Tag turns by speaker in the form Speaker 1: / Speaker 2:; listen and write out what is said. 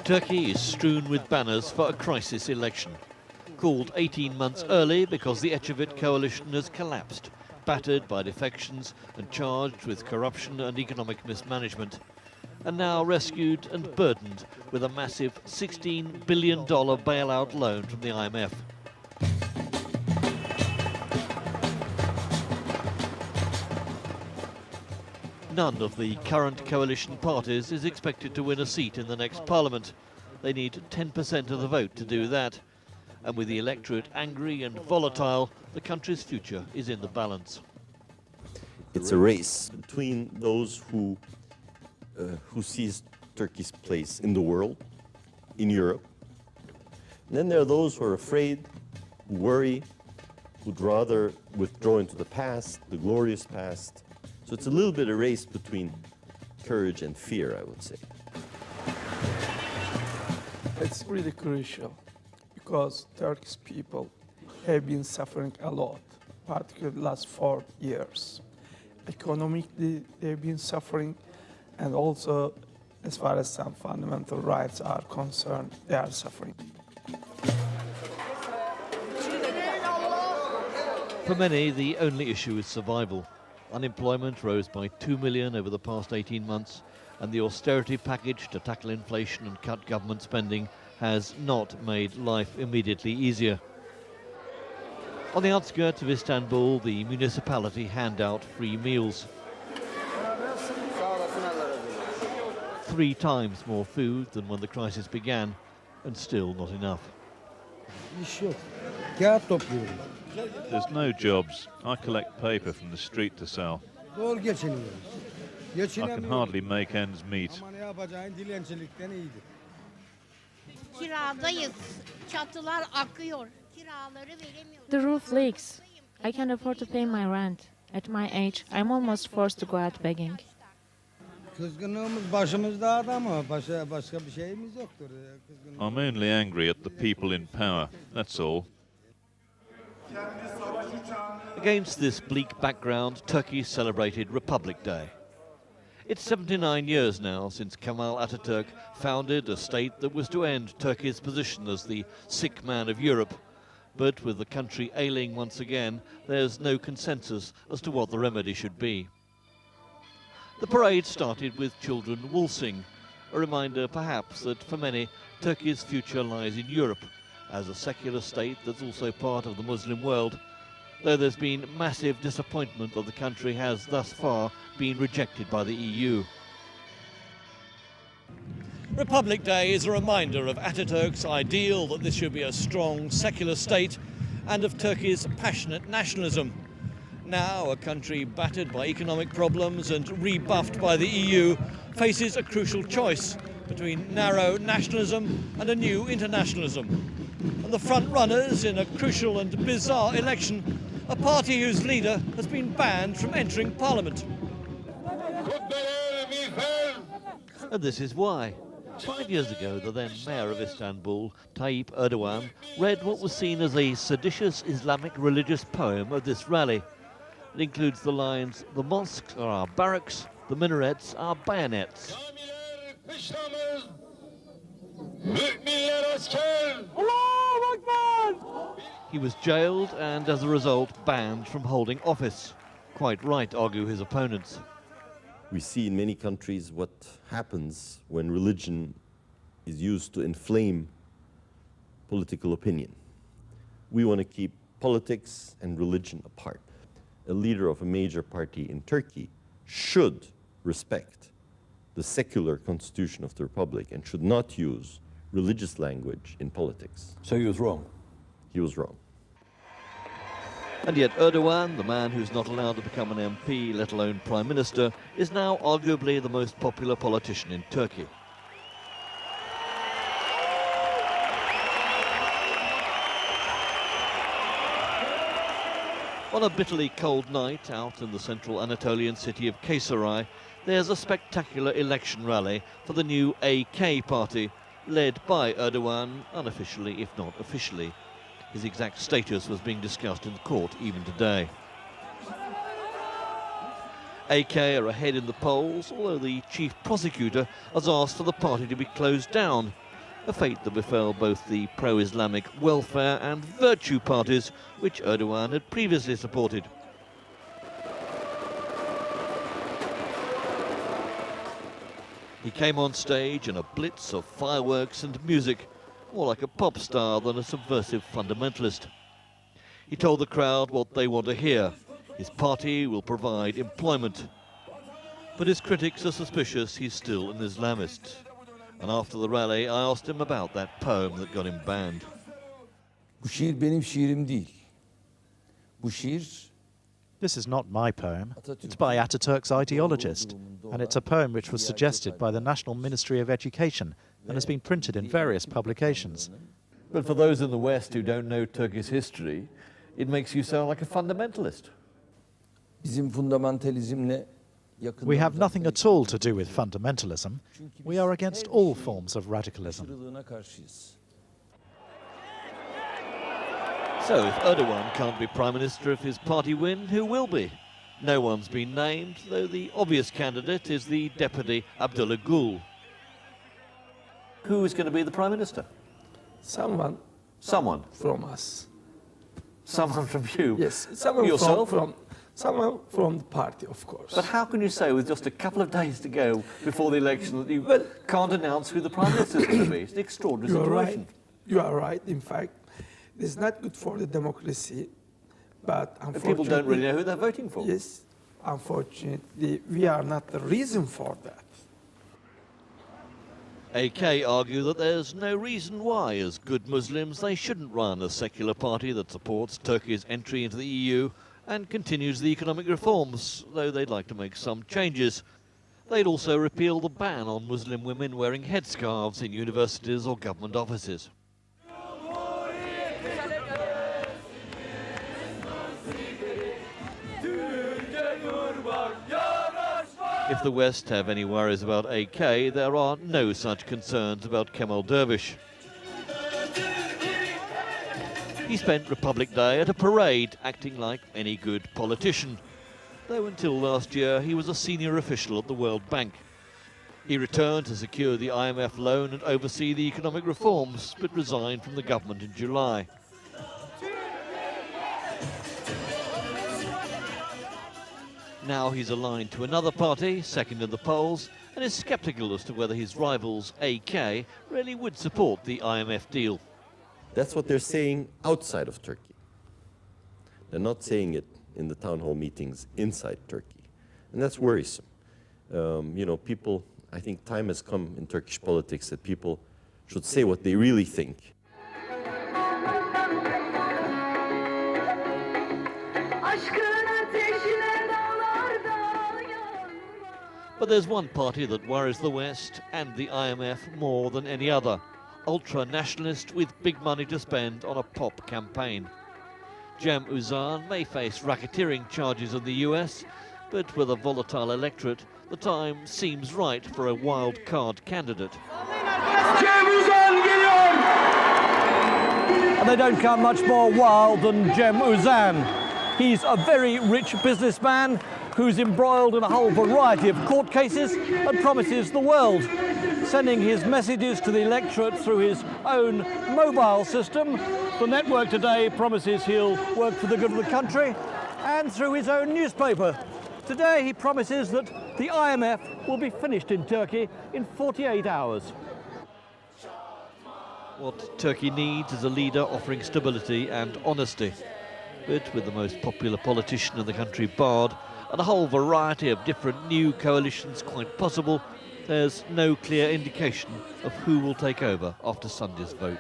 Speaker 1: Turkey is strewn with banners for a crisis election. Called 18 months early because the Ecevit coalition has collapsed, battered by defections and charged with corruption and economic mismanagement, and now rescued and burdened with a massive $16 billion bailout loan from the IMF. None of the current coalition parties is expected to win a seat in the next parliament. They need 10% of the vote to do that. And with the electorate angry and volatile, the country's future is in the balance.
Speaker 2: It's a race between those who sees Turkey's place in the world, in Europe. And then there are those who are afraid, who worry, who'd rather withdraw into the past, the glorious past. So it's a little bit a race between courage and fear, I would say.
Speaker 3: It's really crucial because Turkish people have been suffering a lot, particularly the last 4 years. Economically, they've been suffering, and also as far as some fundamental rights are concerned, they are suffering.
Speaker 1: For many, the only issue is survival. Unemployment rose by 2 million over the past 18 months, and the austerity package to tackle inflation and cut government spending has not made life immediately easier. On the outskirts of Istanbul, the municipality hand out free meals. 3 times more food than when the crisis began, and still not enough.
Speaker 4: İş yok. Kağıt topluyorum.
Speaker 5: There's no jobs. I collect paper from the street to sell.
Speaker 4: Zor geçiniyoruz.
Speaker 5: I can hardly make ends meet.
Speaker 4: Ama ne yapacağın dilencilikten iyidir.
Speaker 6: Kiradayız. Çatılar akıyor. Kiraları veremiyoruz.
Speaker 7: The roof leaks. I can't afford to pay my rent. At my age, I'm almost forced to go out begging.
Speaker 4: Kızgınlığımız başımızda ama başka bir şeyimiz yoktur.
Speaker 5: I'm only angry at the people in power, that's all.
Speaker 1: Against this bleak background, Turkey celebrated Republic Day. It's 79 years now since Kemal Atatürk founded a state that was to end Turkey's position as the sick man of Europe. But with the country ailing once again, there's no consensus as to what the remedy should be. The parade started with children waltzing, a reminder perhaps that for many, Turkey's future lies in Europe, as a secular state that's also part of the Muslim world, though there's been massive disappointment that the country has thus far been rejected by the EU. Republic Day is a reminder of Atatürk's ideal that this should be a strong secular state and of Turkey's passionate nationalism. Now, a country battered by economic problems and rebuffed by the EU faces a crucial choice between narrow nationalism and a new internationalism. And the front runners in a crucial and bizarre election, a party whose leader has been banned from entering parliament. And this is why. 5 years ago, the then mayor of Istanbul, Tayyip Erdoğan, read what was seen as a seditious Islamic religious poem of this rally. It includes the lines, "The mosques are our barracks, the minarets are bayonets." He was jailed and, as a result, banned from holding office. Quite right, argue his opponents.
Speaker 2: We see in many countries what happens when religion is used to inflame political opinion. We want to keep politics and religion apart. A leader of a major party in Turkey should respect the secular constitution of the republic and should not use religious language in politics.
Speaker 8: So he was wrong?
Speaker 2: He was wrong.
Speaker 1: And yet Erdoğan, the man who's not allowed to become an MP, let alone Prime Minister, is now arguably the most popular politician in Turkey. On a bitterly cold night out in the central Anatolian city of Kayseri, there's a spectacular election rally for the new AK party, led by Erdoğan, unofficially if not officially. His exact status was being discussed in the court even today. AK are ahead in the polls, although the chief prosecutor has asked for the party to be closed down. a fate that befell both the pro-Islamic welfare and virtue parties which Erdogan had previously supported. He came on stage in a blitz of fireworks and music, more like a pop star than a subversive fundamentalist. He told the crowd what they want to hear. His party will provide employment. But his critics are suspicious he's still an Islamist. And after the rally, I asked him about that poem that got him banned.
Speaker 8: Bu şiir benim şiirim değil. Bu şiir
Speaker 9: This is not my poem. It's by Ataturk's ideologist, and it's a poem which was suggested by the National Ministry of Education and has been printed in various publications.
Speaker 1: But for those in the West who don't know Turkish history, it makes you sound like a fundamentalist.
Speaker 8: bizim fundamentalizmle yakından
Speaker 9: We have nothing at all to do with fundamentalism. We are against all forms of radicalism.
Speaker 8: aşırılığına karşıyız.
Speaker 1: So if Erdogan can't be Prime Minister if his party win, who will be? No one's been named, though the obvious candidate is the Deputy Abdullah Gül. Who is going to be the Prime Minister?
Speaker 3: Someone
Speaker 1: Someone.
Speaker 3: from us.
Speaker 1: Someone from you?
Speaker 3: Yes, someone
Speaker 1: Yourself?
Speaker 3: someone from the party, of course.
Speaker 1: But how can you say with just a couple of days to go before the election that you
Speaker 3: Well-
Speaker 1: can't announce who the Prime Minister is going to be? It's an extraordinary
Speaker 3: You are
Speaker 1: situation.
Speaker 3: right. You are right. In fact, it's not good for the democracy, but
Speaker 1: And
Speaker 3: unfortunately,
Speaker 1: people don't really know who they're voting for.
Speaker 3: Yes, unfortunately, we are not the reason for that.
Speaker 1: AK argue that there's no reason why, as good Muslims, they shouldn't run a secular party that supports Turkey's entry into the EU and continues the economic reforms, though they'd like to make some changes. They'd also repeal the ban on Muslim women wearing headscarves in universities or government offices. If the West have any worries about AK, there are no such concerns about Kemal Dervish. He spent Republic Day at a parade, acting like any good politician, though until last year he was a senior official at the World Bank. He returned to secure the IMF loan and oversee the economic reforms, but resigned from the government in July. Now he's aligned to another party, second in the polls, and is sceptical as to whether his rivals, AK, really would support the IMF deal.
Speaker 2: That's what they're saying outside of Turkey. They're not saying it in the town hall meetings inside Turkey. And that's worrisome. People, I think time has come in Turkish politics that people should say what they really think.
Speaker 1: But there's one party that worries the West and the IMF more than any other. Ultra-nationalist with big money to spend on a pop campaign. Cem Uzan may face racketeering charges in the US, but with a volatile electorate, the time seems right for a wild card candidate.
Speaker 10: Cem Uzan geliyor! And they don't come much more wild than Cem Uzan. He's a very rich businessman who's embroiled in a whole variety of court cases and promises the world, sending his messages to the electorate through his own mobile system. The network today promises he'll work for the good of the country, and through his own newspaper. Today he promises that the IMF will be finished in Turkey in 48 hours.
Speaker 1: What Turkey needs is a leader offering stability and honesty. But with the most popular politician in the country barred, and a whole variety of different new coalitions quite possible, there's no clear indication of who will take over after Sunday's vote.